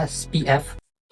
SPF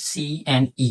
C and E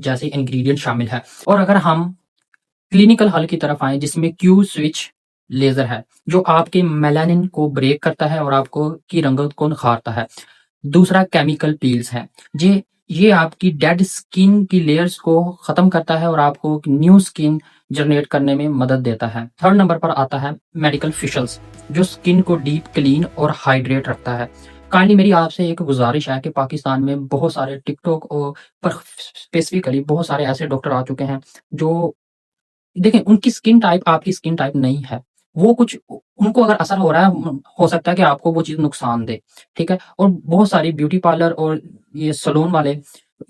जैसे ingredient शामिल है। और अगर हम क्लिनिकल हल की तरफ आए जिसमें क्यू स्विच लेजर है जो आपके मेलानिन को ब्रेक करता है और आपको की रंगत को निखारता है। दूसरा केमिकल पील्स है, ये आपकी डेड स्किन की लेयर्स को खत्म करता है और आपको न्यू स्किन जनरेट करने में मदद देता है। थर्ड नंबर पर आता है मेडिकल फेशियल्स जो स्किन को डीप क्लीन और हाइड्रेट रखता है। काइंडली मेरी आपसे एक गुजारिश है कि पाकिस्तान में बहुत सारे टिकटॉक और पर स्पेसिफिकली बहुत सारे ऐसे डॉक्टर आ चुके हैं जो देखें उनकी स्किन टाइप आपकी स्किन टाइप नहीं है। वो कुछ उनको अगर असर हो रहा है, हो सकता है कि आपको वो चीज़ नुकसान दे, ठीक है? और बहुत सारी ब्यूटी पार्लर और ये सैलून वाले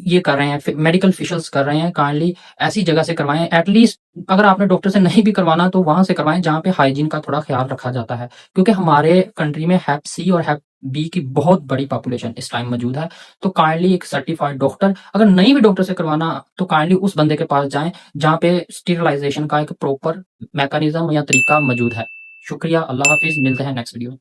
ये कर रहे हैं, मेडिकल फेशियल्स कर रहे हैं, काइंडली ऐसी जगह से करवाएँ। एटलीस्ट अगर आपने डॉक्टर से नहीं भी करवाना तो वहाँ से करवाएँ जहाँ पे हाइजीन का थोड़ा ख्याल रखा जाता है। क्योंकि हमारे कंट्री में हेप सी और हेप बी की बहुत बड़ी पॉपुलेशन इस टाइम मौजूद है। तो काइंडली एक सर्टिफाइड डॉक्टर, अगर नहीं भी डॉक्टर से करवाना तो काइंडली उस बंदे के पास जाएँ जहाँ पे स्टीरिलाइज़ेशन का एक प्रॉपर मैकेनिज़्म या तरीका मौजूद है। शुक्रिया, अल्लाह हाफ़िज़, मिलते हैं नेक्स्ट वीडियो में।